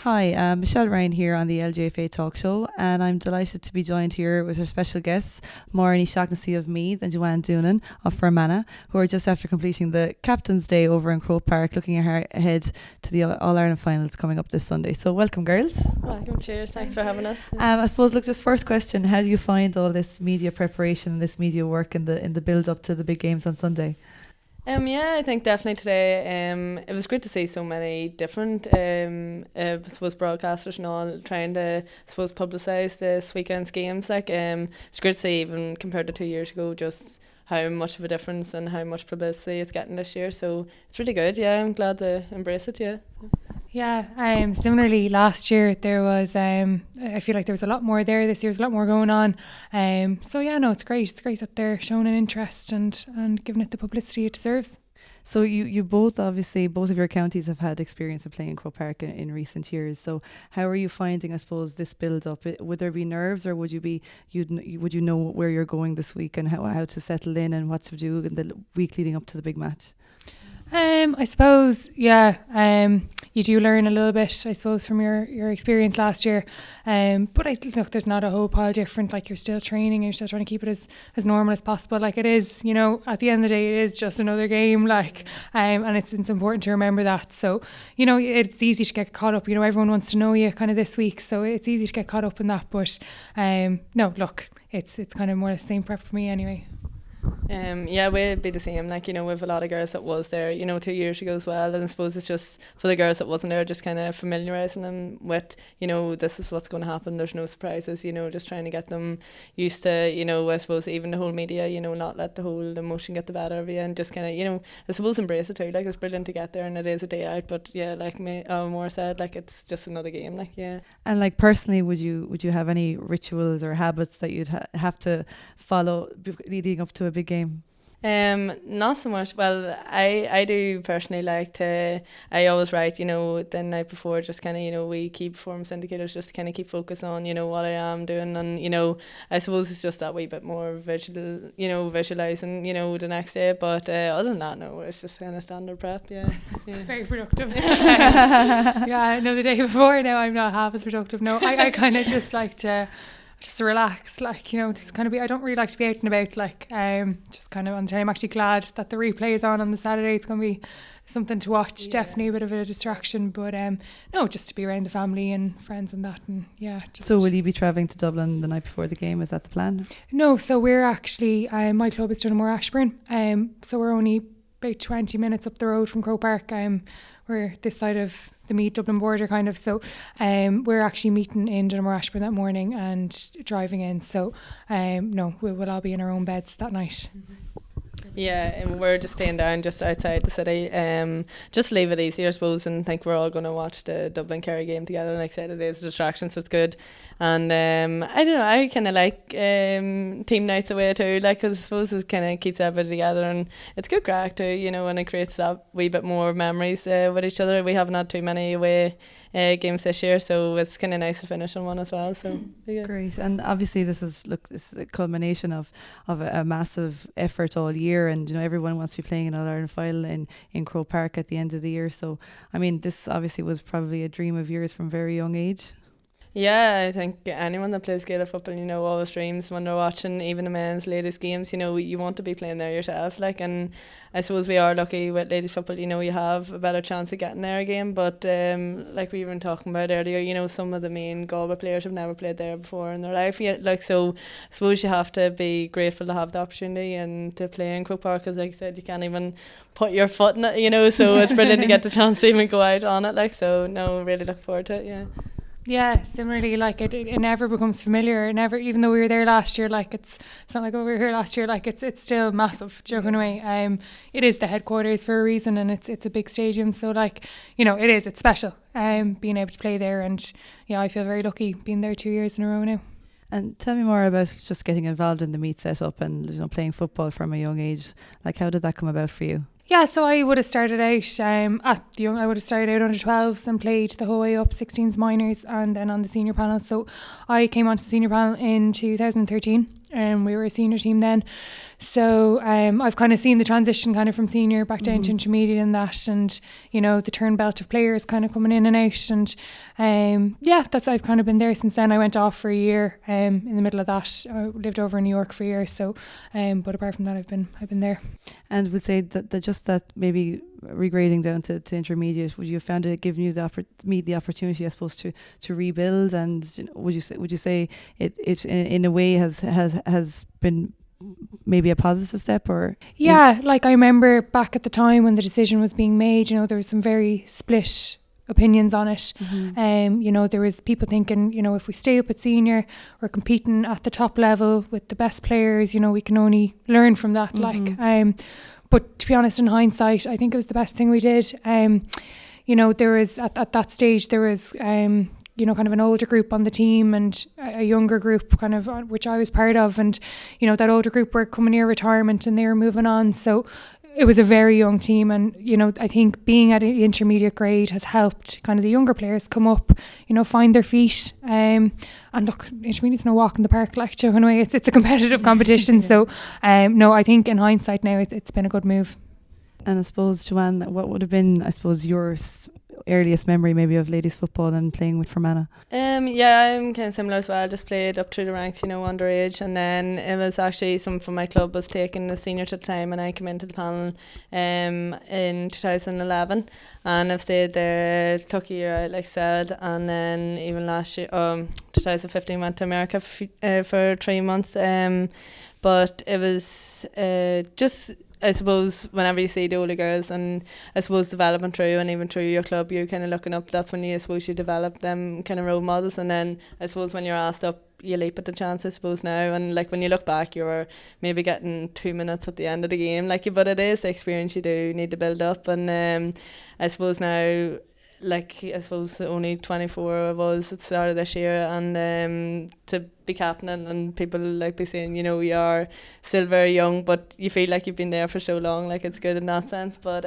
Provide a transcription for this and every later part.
Hi, Michelle Ryan here on the LGFA Talk Show, and I'm delighted to be joined here with our special guests, Máire of Meath and Joanne Doonan of Fermanagh, who are just after completing the Captain's Day over in Croke Park, looking ahead to the All-Ireland finals coming up this Sunday. So welcome, girls. Welcome, cheers, thanks for having us. I suppose, look, just first question, how do you find all this media preparation, this media work in the build-up to the big games on Sunday? Yeah, I think definitely today it was great to see so many different I suppose broadcasters and all trying to publicise this weekend's games. It's great to see, even compared to 2 years ago, just how much of a difference and how much publicity it's getting this year. So it's really good. Yeah, I'm glad to embrace it. Yeah, similarly last year there was I feel like there was a lot more there. This year there's a lot more going on. So yeah, no, it's great. It's great that they're showing an interest and giving it the publicity it deserves. So you both, obviously, both of your counties have had experience of playing in Croke Park in recent years. So how are you finding, I suppose, this build up? Would there be nerves, or would you know where you're going this week and how to settle in and what to do in the week leading up to the big match? I suppose, you do learn a little bit, I suppose, from your experience last year. But look, there's not a whole pile different. Like, you're still training, you're still trying to keep it as normal as possible. Like, it is, at the end of the day, it is just another game. Like, and it's important to remember that. So, it's easy to get caught up. Everyone wants to know you kind of this week, so it's easy to get caught up in that. But no, look, it's kind of more the same prep for me anyway. We'd be the same. We have a lot of girls that was there 2 years ago as well, and I suppose it's just for the girls that wasn't there, just kind of familiarising them with this is what's going to happen, there's no surprises, just trying to get them used to I suppose even the whole media, not let the whole emotion get the better of you, and just kind of I suppose embrace it too. It's brilliant to get there and it is a day out, but like Maura said, it's just another game. And personally, would you have any rituals or habits that you'd have to follow leading up to a big game? Not so much. Well, I do personally I always write, the night before, just kind of, we key performance indicators, just to kind of keep focus on, what I am doing, and, I suppose it's just that wee bit more visualising, the next day, but other than that, no, it's just kind of standard prep, yeah. Very productive. Yeah, no, the day before, now I'm not half as productive. No, I kind of just like to relax, just kind of I don't really like to be out and about, just kind of on the time. I'm actually glad that the replay is on the Saturday. It's going to be something to watch, definitely a bit of a distraction, but no, just to be around the family and friends and that, and So will you be travelling to Dublin the night before the game? Is that the plan? No, so we're actually, my club is Dunamore Ashburn, so we're only about 20 minutes up the road from Croke Park. We're this side of the Meath Dublin border kind of, so we're actually meeting in Dunamore Ashburn that morning and driving in, so no, we'll all be in our own beds that night. Yeah, and we're just staying down just outside the city, just leave it easy, I suppose, and think we're all going to watch the Dublin-Kerry game together, and like I said, it is a distraction, so it's good. And I don't know, I kind of like team nights away too, because I suppose it kind of keeps everybody together, and it's good crack too, and it creates that wee bit more memories with each other. We haven't had too many away games this year, so it's kind of nice to finish on one as well. So yeah. Great. And obviously this is a culmination of a massive effort all year, and everyone wants to be playing an All-Ireland final in Croke Park at the end of the year. So I mean, this obviously was probably a dream of yours from a very young age. Yeah, I think anyone that plays Gaelic football, always dreams when they're watching even the men's ladies games, you want to be playing there yourself, and I suppose we are lucky with ladies football, you have a better chance of getting there again, but like we were talking about earlier, some of the main Galway players have never played there before in their life yet, so I suppose you have to be grateful to have the opportunity and to play in Croke Park, because like I said, you can't even put your foot in it, so it's brilliant to get the chance to even go out on it, so no, really look forward to it, yeah. Yeah, similarly, it never becomes familiar. It never, even though we were there last year, it's not like, oh, we were here last year. It's still massive. Joking away. It is the headquarters for a reason, and it's a big stadium. So it's special. Being able to play there, and I feel very lucky being there 2 years in a row now. And tell me more about just getting involved in the Meath setup and playing football from a young age. How did that come about for you? Yeah, so I would have started out I would have started out under 12s and played the whole way up 16s minors and then on the senior panel. So I came onto the senior panel in 2013. We were a senior team then. So I've kind of seen the transition kind of from senior back down to intermediate and that, and, you know, the turn belt of players kind of coming in and out. And I've kind of been there since then. I went off for a year in the middle of that. I lived over in New York for a year. So, but apart from that, I've been there. And would say that maybe regrading down to intermediate, would you have found it giving you the opportunity, I suppose, to rebuild? And, you know, would you say it in a way has been maybe a positive step? Or like I remember back at the time when the decision was being made, you know, there was some very split opinions on it. You know, there was people thinking, you know, if we stay up at senior, we're competing at the top level with the best players, you know, we can only learn from that. But to be honest, in hindsight, I think it was the best thing we did. You know, there was at that stage, there was you know, kind of an older group on the team and a younger group kind of, which I was part of. And, you know, that older group were coming near retirement and they were moving on. So it was a very young team. And, you know, I think being at an intermediate grade has helped kind of the younger players come up, you know, find their feet. And look, intermediate's no walk in the park, like, Joe, anyway, it's a competitive competition. So, no, I think in hindsight now, it's been a good move. And I suppose, Joanne, what would have been, I suppose, your earliest memory maybe of ladies football and playing with Fermanagh? I'm kind of similar as well. I just played up through the ranks, you know, underage, and then it was actually someone from my club was taking the senior to the time, and I came into the panel in 2011, and I've stayed there, took a year out, like I said, and then even last year, 2015, went to America for 3 months. But it was just, I suppose, whenever you see the older girls and I suppose developing through and even through your club, you're kind of looking up, that's when you, I suppose, you develop them kind of role models. And then I suppose when you're asked up, you leap at the chance, I suppose, now. And like when you look back, you were maybe getting 2 minutes at the end of the game, like, but it is the experience you do need to build up. And I suppose now, like, I suppose only 24 of us at the start of this year, and to be captaining and people like be saying, you know, you are still very young, but you feel like you've been there for so long, like it's good in that sense. But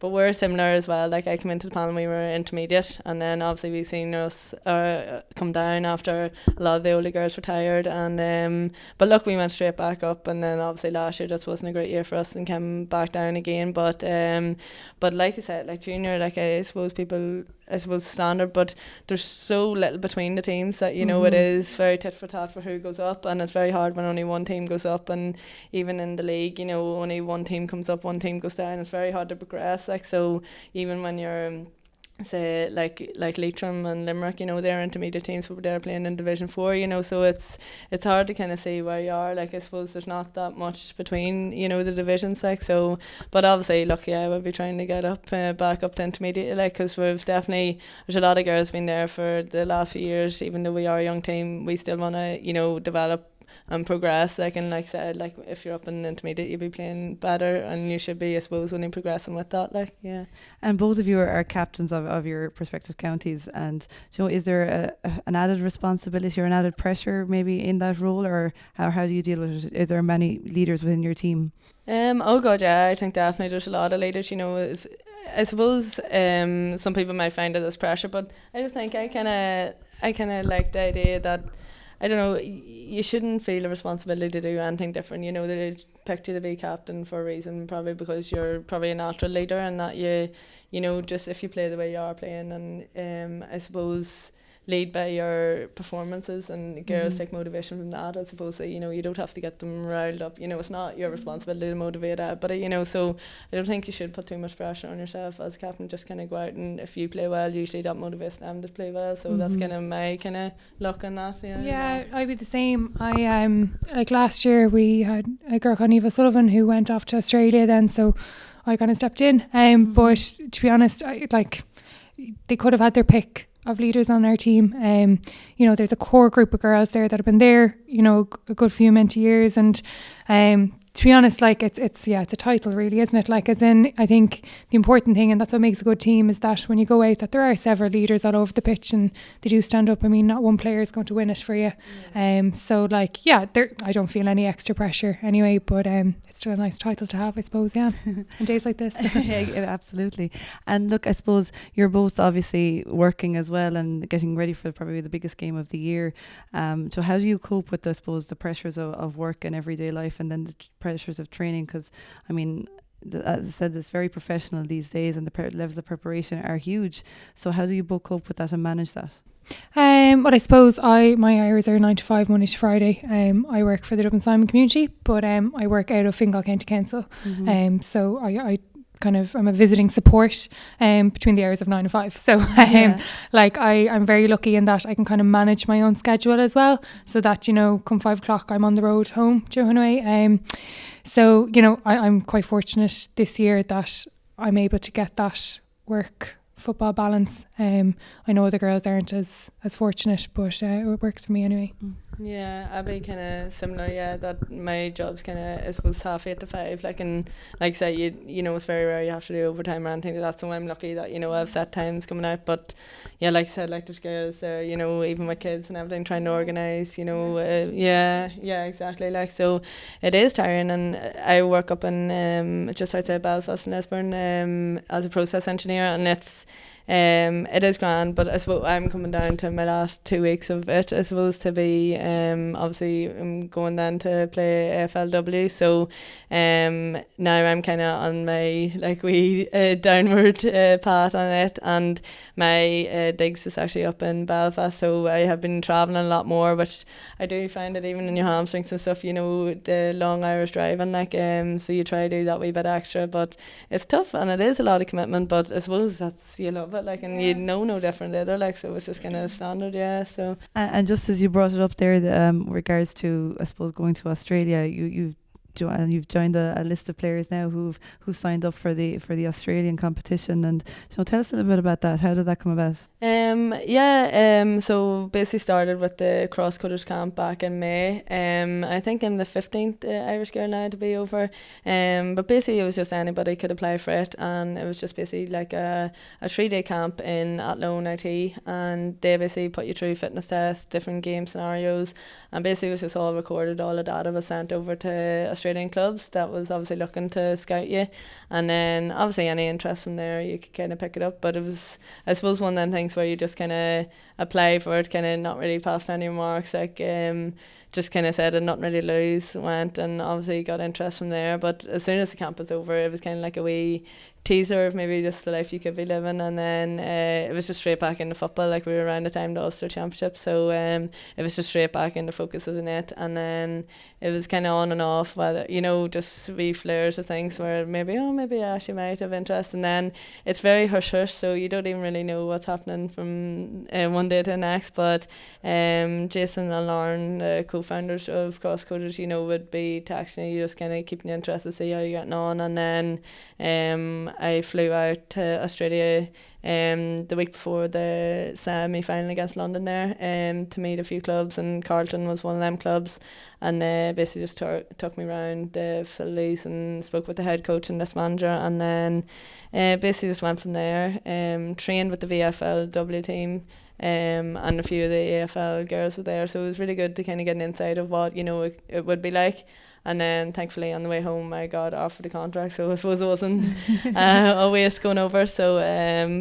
we're similar as well. Like I came into the panel, we were intermediate, and then obviously we've seen us come down after a lot of the older girls retired, and but look, we went straight back up, and then obviously last year just wasn't a great year for us and came back down again. But like I said, like junior, like I suppose people, I suppose, standard, but there's so little between the teams that, you know, it is very tit for tat for who goes up, and it's very hard when only one team goes up. And even in the league, you know, only one team comes up, one team goes down. It's very hard to progress, like, so even when you're say like Leitrim and Limerick, you know, they're intermediate teams, but they're playing in Division 4, you know, so it's hard to kind of see where you are. Like I suppose there's not that much between, you know, the divisions, like, so, but obviously look, yeah, we'll be trying to get up back up to intermediate, like, because we've definitely, there's a lot of girls been there for the last few years. Even though we are a young team, we still want to, you know, develop and progress, like, and like I said, like if you're up in intermediate, you'll be playing better, and you should be, I suppose, only progressing with that, like, yeah. And both of you are captains of your respective counties, and, you know, is there an added responsibility or an added pressure maybe in that role, or how do you deal with it? Is there many leaders within your team? Oh god, yeah, I think definitely there's a lot of leaders, you know. I suppose some people might find it as pressure, but I just think I kind of like the idea that, I don't know, you shouldn't feel a responsibility to do anything different. You know, they picked you to be captain for a reason, probably because you're probably a natural leader, and that you know, just if you play the way you are playing, and I suppose lead by your performances, and girls take motivation from that, as opposed to, you know, you don't have to get them riled up. You know, it's not your responsibility to motivate that, but you know, so I don't think you should put too much pressure on yourself as captain. Just kind of go out, and if you play well, usually that motivates them to play well. So that's kind of my kind of luck on that. Yeah, I'd be the same. I like last year we had a girl called Eva Sullivan who went off to Australia then, so I kind of stepped in. But to be honest, they could have had their pick of leaders on our team. You know, there's a core group of girls there that have been there, you know, a good few many years, and to be honest, like it's a title really, isn't it? Like, as in, I think the important thing, and that's what makes a good team, is that when you go out, that there are several leaders all over the pitch and they do stand up. I mean, not one player is going to win it for you. So like, I don't feel any extra pressure anyway, but it's still a nice title to have, I suppose, in days like this. Yeah, absolutely. And look, I suppose you're both obviously working as well and getting ready for probably the biggest game of the year. So how do you cope with, I suppose, the pressures of work and everyday life, and then the pressures of training? Because I mean, as I said, it's very professional these days, and the levels of preparation are huge. So how do you both cope with that and manage that? Well, I suppose my hours are 9 to 5 Monday to Friday. I work for the Dublin Simon community, but I work out of Fingal County Council. So I'm a visiting support between the hours of 9 and 5. So like I'm very lucky in that I can kind of manage my own schedule as well, so that, you know, come 5 o'clock I'm on the road home to Hunaway. So, you know, I'm quite fortunate this year that I'm able to get that work football balance. I know the girls aren't as fortunate, but it works for me anyway. Yeah, I'd be kind of similar. Yeah, that my job's kind of, I suppose, 8:30 to 5. Like, and like I say, you know, it's very rare you have to do overtime or anything like that. So I'm lucky that, you know, I have set times coming out. But yeah, like I said, like there's girls there, you know, even with kids and everything, trying to organise, you know, yeah, exactly. Like, so it is tiring. And I work up in just outside Belfast in Lisburn as a process engineer, and it is grand, but I suppose I'm coming down to my last 2 weeks of it, I suppose, to be obviously I'm going then to play AFLW, so now I'm kind of on my like wee downward path on it, and my digs is actually up in Belfast, so I have been travelling a lot more, which I do find it even in your hamstrings and stuff, you know, the long hours driving, like so you try to do that wee bit extra, but it's tough and it is a lot of commitment, but I suppose that's, you love it, like, and you know no different either, like, so it's just kind of standard, so. And just as you brought it up there, regards to, I suppose, going to Australia, you've joined a list of players now who've signed up for the Australian competition, and so tell us a little bit about that. How did that come about? So basically started with the cross cutters camp back in May. I think I'm the 15th Irish girl now to be over. But basically it was just anybody could apply for it, and it was just basically like a 3-day camp in Athlone IT, and they basically put you through fitness tests, different game scenarios, and basically it was just all recorded. All the data was sent over to Australian clubs that was obviously looking to scout you, and then obviously any interest from there you could kind of pick it up. But it was, I suppose, one of them things where you just kind of apply for it, kind of not really passed any marks, like just kind of said and nothing really lose, went and obviously got interest from there. But as soon as the camp was over, it was kind of like a wee teaser of maybe just the life you could be living, and then it was just straight back into football. Like, we were around the time the Ulster Championship, so it was just straight back into focus of the net, and then it was kind of on and off, whether, you know, just wee flares of things where maybe I actually might have interest, and then it's very hush hush, so you don't even really know what's happening from one day to the next. But Jason and Lauren, the co-founders of Cross Coders, you know, would be texting you, just kind of keeping you interested, see how you're getting on. And then I flew out to Australia the week before the semi-final against London there to meet a few clubs, and Carlton was one of them clubs, and basically just took me around the facilities and spoke with the head coach and this manager, and then basically just went from there, trained with the VFLW team, and a few of the AFL girls were there, so it was really good to kind of get an insight of what, you know, it would be like. And then thankfully on the way home I got offered a contract, so I suppose it wasn't a waste going over. So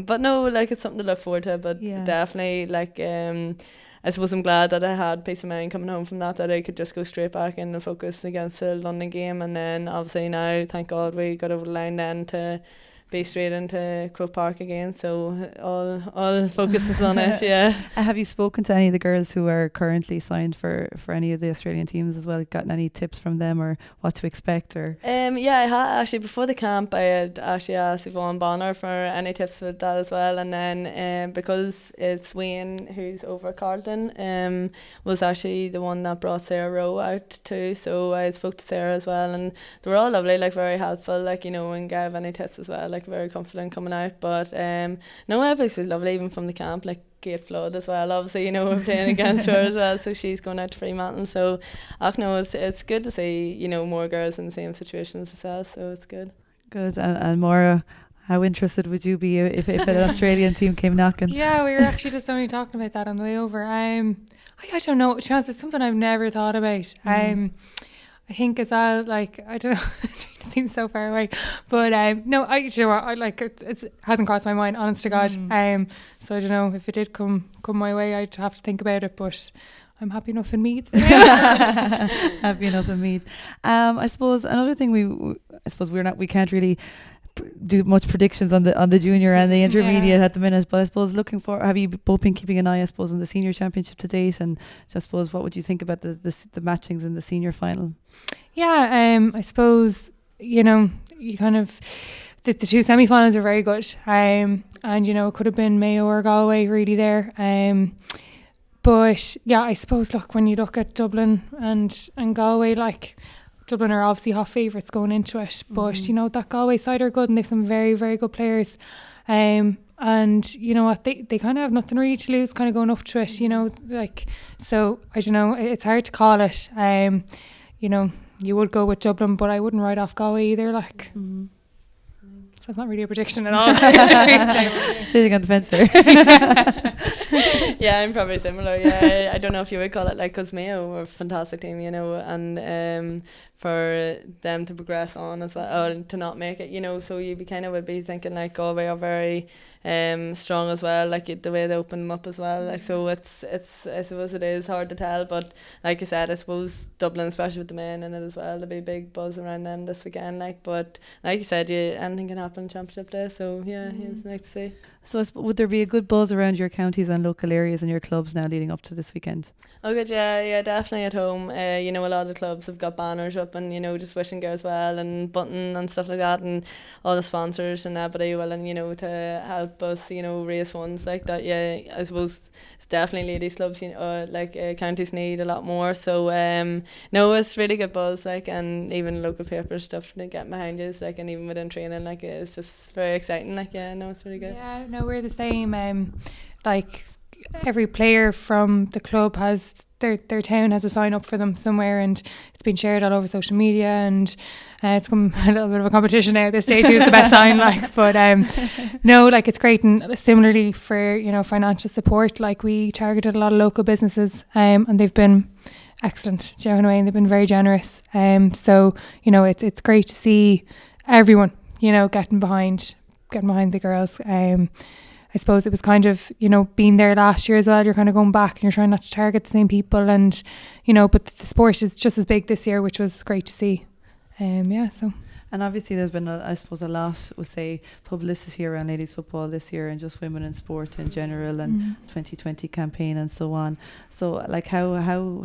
but no, like, it's something to look forward to, but definitely, like, I suppose I'm glad that I had peace of mind coming home from that I could just go straight back in and focus against the London game. And then obviously now, thank God, we got over the line then to be straight into Croke Park again, so all focus is on it. Have you spoken to any of the girls who are currently signed for any of the Australian teams as well? Gotten any tips from them, or what to expect? Or I had actually, before the camp, I had actually asked Yvonne Bonner for any tips with that as well. And then because it's Wayne who's over Carlton, was actually the one that brought Sarah Rowe out too, so I spoke to Sarah as well, and they were all lovely, like very helpful, like, you know, and gave any tips as well, like like very confident coming out. But no, Ebbie's was lovely even from the camp, like Gate Flood as well. Obviously, you know, we're playing against her as well, so she's going out to Fremantle. So no, it's good to see, you know, more girls in the same situation as herself. So it's good. Good. And Máire, how interested would you be if an Australian team came knocking? Yeah, we were actually just only talking about that on the way over. I don't know. To be honest, it's something I've never thought about. I think as well, like, I don't know, it seems so far away, but no, you know what, I like it hasn't crossed my mind, honest to God. So I don't know, if it did come my way, I'd have to think about it, but I'm happy enough in Meath. Happy enough in Meath. I suppose another thing we can't really do much predictions on the junior and the intermediate at the minute, but I suppose have you both been keeping an eye, I suppose, on the senior championship to date, and I suppose what would you think about the matchings in the senior final? Yeah, I suppose, you know, you kind of the two semi-finals are very good, and you know, it could have been Mayo or Galway really there, but yeah, I suppose, look, when you look at Dublin and Galway, like, Dublin are obviously hot favourites going into it, but you know, that Galway side are good and they've some very, very good players, and you know what, they kind of have nothing really to lose kind of going up to it, you know, like, so I don't know, it's hard to call it. You know, you would go with Dublin, but I wouldn't write off Galway either, like. So it's not really a prediction at all. Sitting on the fence there. Yeah, I'm probably similar. Yeah, I don't know if you would call it, like, because Mayo were a fantastic team, you know, and for them to progress on as well, or to not make it, you know, so you would be thinking like Galway are very strong as well, like the way they open them up as well, like, so it's I suppose it is hard to tell, but like you said, I suppose Dublin, especially with the men in it as well, there'll be a big buzz around them this weekend, like, but like you said, anything can happen in Championship Day, so yeah, it's nice to see. So would there be a good buzz around your counties and local areas and your clubs now leading up to this weekend? Oh good, yeah, definitely at home. You know, a lot of the clubs have got banners up and, you know, just wishing girls well and button and stuff like that, and all the sponsors and everybody willing, you know, to help us, you know, raise funds like that. Yeah, I suppose it's definitely ladies clubs, you know, like counties need a lot more. So no, it's really good buzz, like, and even local paper stuff to get behind you, like, and even within training, like, it's just very exciting. Like, yeah, no, it's really good. Yeah, no, we're the same. Like, every player from the club has their town has a sign up for them somewhere, and it's been shared all over social media, and it's become a little bit of a competition now at this stage who's the best sign, like, but no, like, it's great. And similarly for, you know, financial support, like, we targeted a lot of local businesses, and they've been excellent, do you know what I mean? They've been very generous, so, you know, it's great to see everyone, you know, getting behind the girls. I suppose it was kind of, you know, being there last year as well, you're kind of going back and you're trying not to target the same people, and, you know, but the sport is just as big this year, which was great to see. Yeah, so. And obviously there's been, I suppose, a lot, we'll say, publicity around ladies football this year and just women in sport in general, and 2020 campaign and so on. So, like, how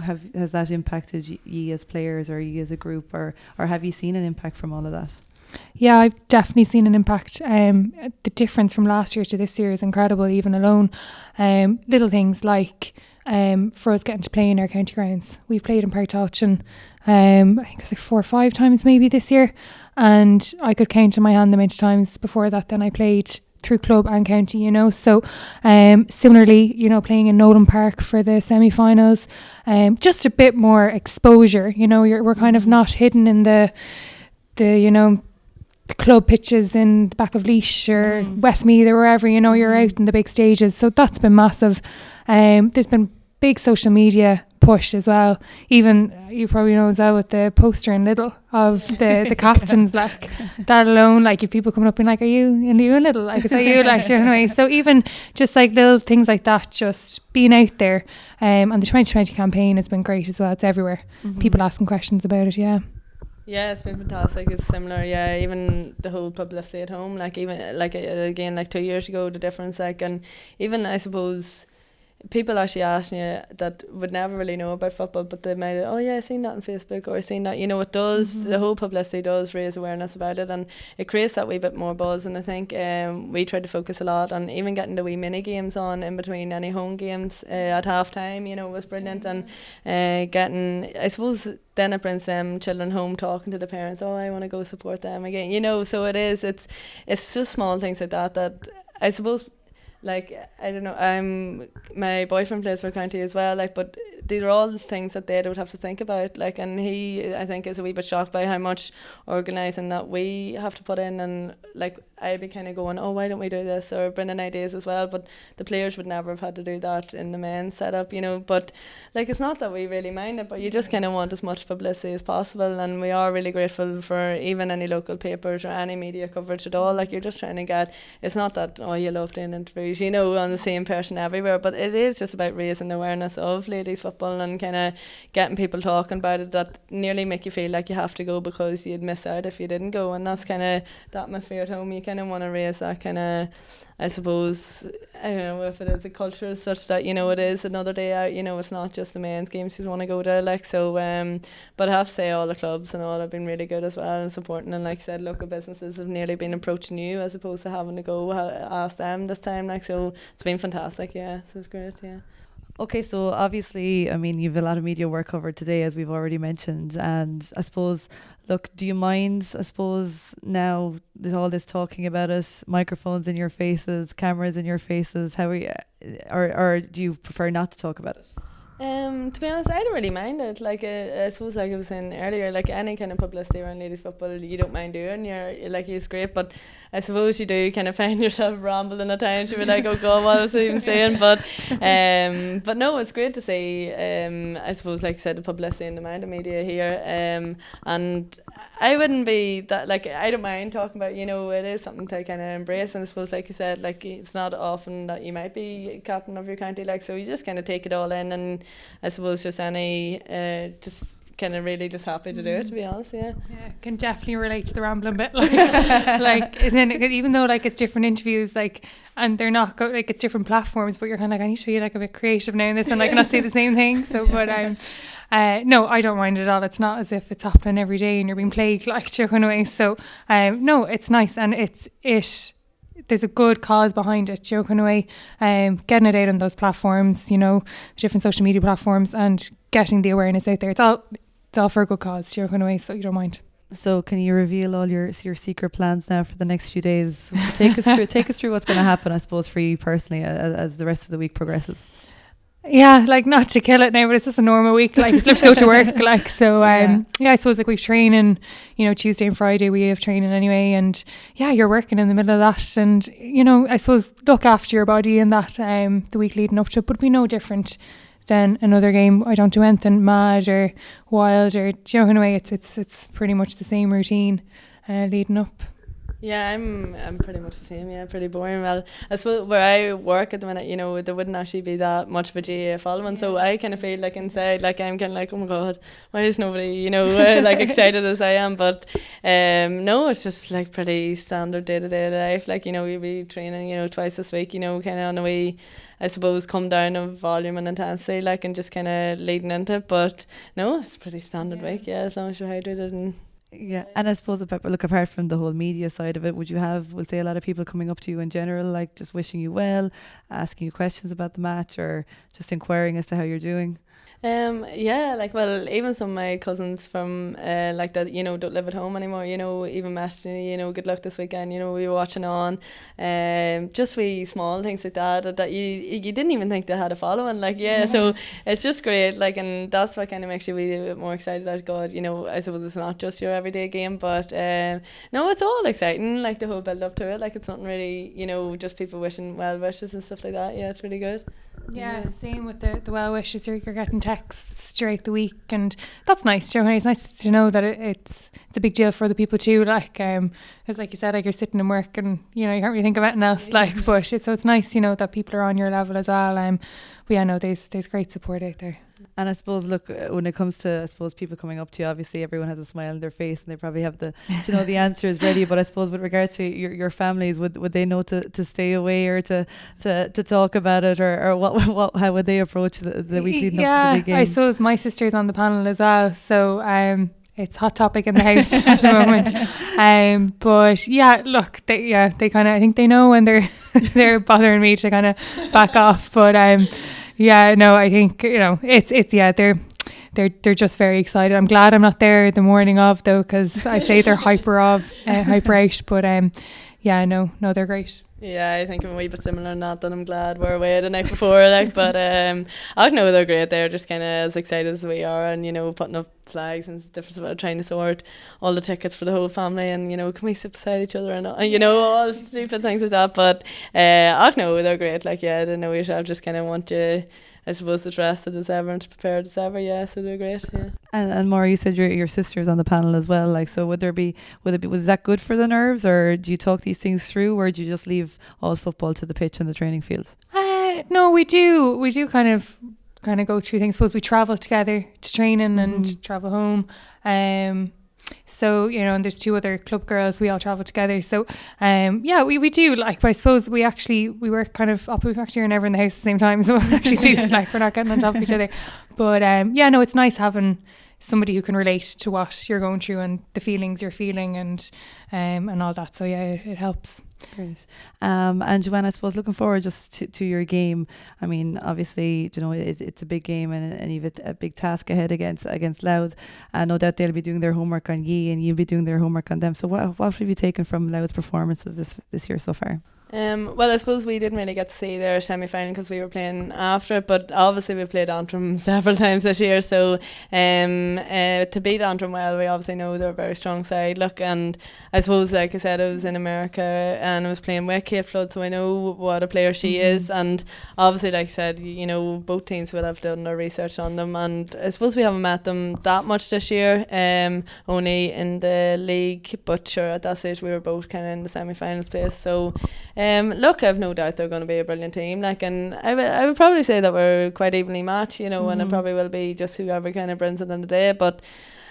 has that impacted ye as players, or ye as a group, or have you seen an impact from all of that? Yeah, I've definitely seen an impact. The difference from last year to this year is incredible, even alone. Little things like, for us getting to play in our county grounds. We've played in Park Tolchin, I think it was like 4 or 5 times maybe this year. And I could count on my hand the amount of times before that then I played through club and county, you know. So similarly, you know, playing in Nolan Park for the semi-finals, just a bit more exposure, you know. We're kind of not hidden in the you know, club pitches in the back of Laois or Westmeath or wherever, you know, you're out in the big stages, so that's been massive. There's been big social media push as well, even you probably know as well, with the poster in Lidl of the captains, like, that alone, like, if people coming up and like, are you in Lidl, like, is that you, like, anyway. So even just like little things like that, just being out there, and the 2020 campaign has been great as well. It's everywhere, people asking questions about it. Yeah, it's been fantastic. It's similar, yeah, even the whole publicity at home, like, even like again, like 2 years ago, the difference, like, and even I suppose people actually asking you that would never really know about football, but they might, oh yeah, I seen that on Facebook, or I seen that, it does, the whole publicity does raise awareness about it, and it creates that wee bit more buzz. And I think we tried to focus a lot on even getting the wee mini games on in between any home games at half time, was brilliant. And getting, I suppose, then it brings them children home talking to the parents, oh, I want to go support them again, so it's just small things like that I suppose, like, I don't know, my boyfriend plays for county as well, like, but these are all things that they would have to think about, like, and he, I think, is a wee bit shocked by how much organising that we have to put in. And like, I'd be kind of going, oh, why don't we do this, or bringing ideas as well, but the players would never have had to do that in the men's setup, but like, it's not that we really mind it, but you just kind of want as much publicity as possible. And we are really grateful for even any local papers or any media coverage at all. Like, you're just trying to get, it's not that, oh, you love doing interviews, on the same person everywhere, but it is just about raising awareness of ladies football and kind of getting people talking about it that nearly make you feel like you have to go because you'd miss out if you didn't go. And that's kind of the atmosphere at home. You kind of want to raise that kind of, I suppose, I don't know if it is a culture such that, it is another day out, it's not just the men's games you want to go to, like, so, but I have to say all the clubs and all have been really good as well and supporting. And like I said, local businesses have nearly been approaching you as opposed to having to go ask them this time, like, so it's been fantastic, yeah, so it's great, yeah. Okay, so obviously, I mean, you've a lot of media work covered today, as we've already mentioned, and I suppose, look, do you mind, I suppose, now with all this talking about it, microphones in your faces, cameras in your faces, how are you, or do you prefer not to talk about it? To be honest, I don't really mind it. Like, I suppose, like I was saying earlier, like any kind of publicity around ladies football, you don't mind doing. You're like, it's great, but I suppose you do kind of find yourself rambling at times. You're like, oh God, what was I even saying? But no, it's great to see. I suppose, like I said, the publicity and the amount of media here. And I wouldn't be that, like, I don't mind talking about. It is something to kind of embrace. And I suppose, like you said, like, it's not often that you might be captain of your county, like, so you just kind of take it all in. And I suppose just just kind of really just happy to do it, to be honest, yeah. Yeah, can definitely relate to the rambling bit, like isn't it, even though like it's different interviews, like, and they're not like it's different platforms, but you're kind of like, I need to be like a bit creative now in this and I cannot say the same thing. So, but no, I don't mind at all. It's not as if it's happening every day and you're being plagued like joking away. So no, it's nice, and there's a good cause behind it, joking away, getting it out on those platforms, different social media platforms, and getting the awareness out there. It's all for a good cause, joking away, so you don't mind. So can you reveal all your secret plans now for the next few days? Take us through what's going to happen, I suppose, for you personally as the rest of the week progresses. Yeah, like, not to kill it now, but it's just a normal week, like, just to go to work, like, so yeah, I suppose, like, we've training, Tuesday and Friday we have training anyway, and yeah, you're working in the middle of that, and I suppose look after your body in that the week leading up to it, but it'd be no different than another game. I don't do anything mad or wild or joking away. It's pretty much the same routine leading up. Yeah, I'm pretty much the same. Yeah, pretty boring. Well, I suppose where I work at the minute, there wouldn't actually be that much of a GAA following, so I kind of feel like inside, like, I'm kind of like, oh my God, why is nobody, like, excited as I am? But no, it's just like pretty standard day-to-day life. Like, we'll be training, twice this week, kind of on the way, I suppose, come down of volume and intensity, like, and just kind of leading into it. But no, it's pretty standard week, yeah, as long as you're hydrated. And yeah, and I suppose apart from the whole media side of it, would you have, we'll say, a lot of people coming up to you in general, like just wishing you well, asking you questions about the match, or just inquiring as to how you're doing? Yeah, like, well, even some of my cousins from like that, don't live at home anymore, even messaging me, good luck this weekend, we were watching on, just wee small things like that you didn't even think they had a following, like, yeah, so it's just great, like, and that's what kind of makes you really a bit more excited that, God, I suppose it's not just your everyday game, but no, it's all exciting, like, the whole build up to it, like, it's something really, just people wishing well wishes and stuff like that. Yeah, it's really good. Yeah, same with the well wishes. You're getting texts throughout the week, and that's nice. It's nice to know that it's a big deal for other people too. Like, because like you said, like, you're sitting in work and you can't really think of anything else. Like, but it's nice, that people are on your level as well. But yeah, no, there's great support out there. And I suppose, look, when it comes to, I suppose, people coming up to you, obviously everyone has a smile on their face and they probably have the, the answers ready. But I suppose with regards to your families, would they know to stay away or to talk about it, or what how would they approach the week leading up to the big game? I suppose my sister's on the panel as well, so it's hot topic in the house at the moment. But yeah, look, they kind of, I think they know when they're bothering me to kind of back off. But yeah, no, I think they're just very excited. I'm glad I'm not there the morning of though, because I say they're hyper out. But yeah, no, they're great. Yeah, I think I'm a wee bit similar in that I'm glad we're away the night before, but I know they're great. They're just kind of as excited as we are, and putting up flags and different stuff, trying to sort all the tickets for the whole family, and can we sit beside each other and all stupid things like that. But I know they're great. Like, yeah, they know yourself, just kind of want you, I suppose, as rested as ever and prepared as ever. Yeah, so they're great. Yeah. And Máire, you said your sister's on the panel as well. Like, so would it be was that good for the nerves, or do you talk these things through, or do you just leave all football to the pitch and the training field? No, we do kind of go through things. I suppose we travel together to training and travel home. So, and there's 2 other club girls, we all travel together. So, yeah, we do, like, I suppose we work kind of up, we actually are never in the house at the same time, so it actually suits, like, we're not getting on top of each other. But, yeah, no, it's nice having somebody who can relate to what you're going through and the feelings you're feeling and all that. So, yeah, it helps. Great. And Joanne, I suppose looking forward just to your game. I mean, obviously, it's a big game and you've a big task ahead against Louth. No doubt they'll be doing their homework on ye, and you'll be doing their homework on them. So what have you taken from Louth's performances this year so far? Well, I suppose we didn't really get to see their semi-final because we were playing after it, but obviously we played Antrim several times this year, so to beat Antrim, well, we obviously know they're a very strong side. Look, and I suppose, like I said, I was in America and I was playing with Kate Flood, so I know what a player she is, and obviously, like I said, both teams will have done their research on them, and I suppose we haven't met them that much this year, only in the league, but sure, at that stage we were both kind of in the semi-finals place, so look, I've no doubt they're going to be a brilliant team, like, and I would probably say that we're quite evenly matched, and it probably will be just whoever kind of brings it in the day, but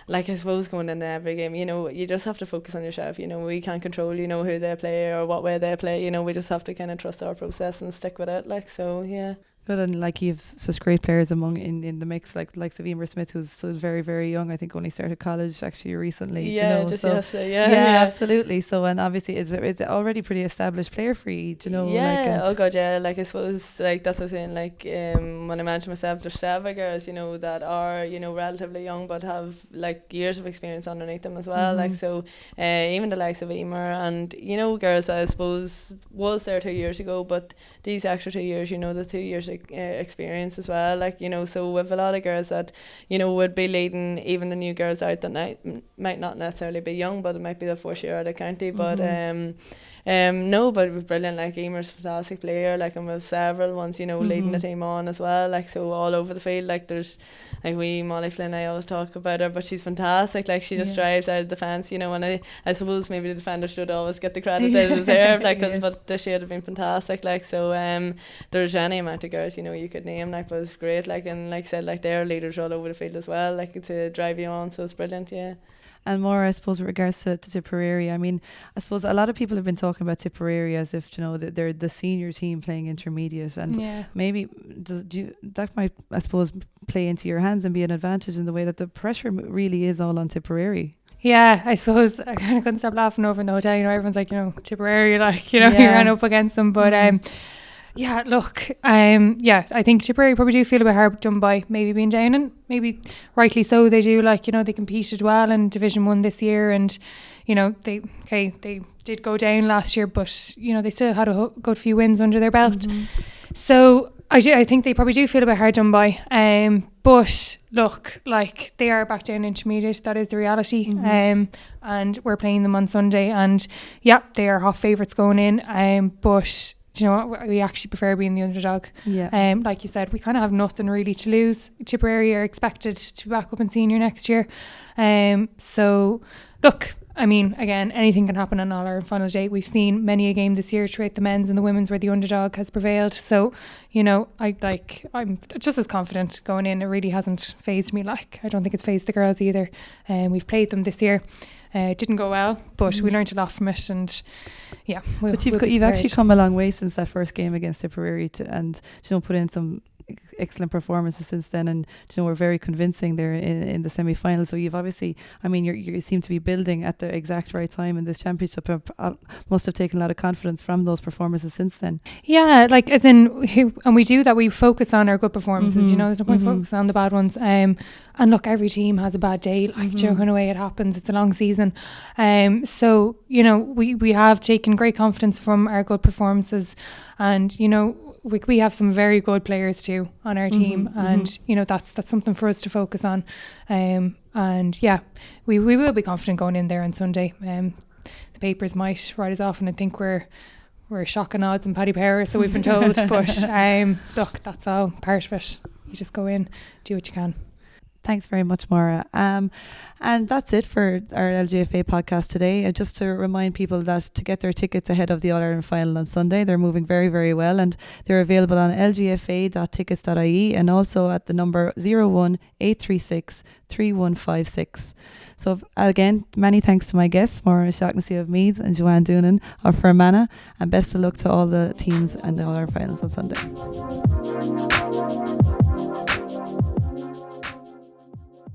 like, I suppose going into every game, you just have to focus on yourself. We can't control, who they play or what way they play. We just have to kind of trust our process and stick with it. Like, so, yeah. Good, and like you've such great players in the mix, like Emer Smith, who's still very, very young. I think only started college actually recently. Yeah, just yesterday. Yeah, absolutely. So, and obviously, is it already pretty established player for you? Yeah. Oh God, yeah. Like, I suppose, like, that's what I'm saying. Like, when I mention myself, there's 7 girls, that are relatively young but have like years of experience underneath them as well. Like, so even the likes of Emer and girls, I suppose, was there 2 years ago, but these extra 2 years, the 2 years experience as well, like, so with a lot of girls that would be leading even the new girls out that might not necessarily be young, but it might be the first year out of county, but no, but it was brilliant. Like, Emer's a fantastic player, like, and with several ones, leading the team on as well, like, so all over the field. Like, there's like Molly Flynn, I always talk about her, but she's fantastic. Like, she just drives out of the fence, and I suppose maybe the defenders should always get the credit they deserve, like, but this year have been fantastic, like, so there's any amount of girls you could name, like, but it's great, like, and like I said, like, they're leaders all over the field as well, like, to drive you on, so it's brilliant. Yeah. And more, I suppose, with regards to Tipperary, I mean, I suppose a lot of people have been talking about Tipperary as if, they're the senior team playing intermediate, and maybe that might, I suppose, play into your hands and be an advantage in the way that the pressure really is all on Tipperary. Yeah, I suppose I kind of couldn't stop laughing over in the hotel, everyone's like, Tipperary, like, you ran up against them, but yeah, look, I think Tipperary probably do feel a bit hard done by maybe being down, and maybe rightly so. They do, like, they competed well in Division 1 this year, and they did go down last year, but they still had a good few wins under their belt. So I think they probably do feel a bit hard done by. But look, like, they are back down intermediate. That is the reality. And we're playing them on Sunday, and yeah, they are hot favourites going in. But do you know what? We actually prefer being the underdog. Yeah. Like you said, we kind of have nothing really to lose. Tipperary are expected to be back up in senior next year. So look, I mean, again, anything can happen on All Ireland final day. We've seen many a game this year throughout the men's and the women's where the underdog has prevailed. So, you know, I'm just as confident going in. It really hasn't phased me. Like, I don't think it's phased the girls either. We've played them this year. It didn't go well, but we learned a lot from it, and yeah. But you've actually come a long way since that first game against Tipperary, and put in some excellent performances since then, and were very convincing there in the semi-final. So you've obviously, I mean, you seem to be building at the exact right time in this championship. Must have taken a lot of confidence from those performances since then. Yeah, like as in, and we do that. We focus on our good performances. You know, there's no point focusing on the bad ones. And look, every team has a bad day. Like, in a way, it happens. It's a long season. So you know, we have taken great confidence from our good performances, and you know, we have some very good players too on our team, and you know, that's something for us to focus on. And yeah, we will be confident going in there on Sunday. The papers might write us off and I think we're shocking odds and Paddy Power, so we've been told. But look, that's all part of it. You just go in, do what you can. Thanks very much, Máire. And that's it for our LGFA podcast today. Just to remind people that to get their tickets ahead of the All Ireland final on Sunday, they're moving very, very well, and they're available on lgfa.tickets.ie and also at the number 01836 3156. So again, many thanks to my guests, Máire Shaughnessy of Meath and Joanne Doonan of Fermanagh, and best of luck to all the teams and the All Ireland finals on Sunday.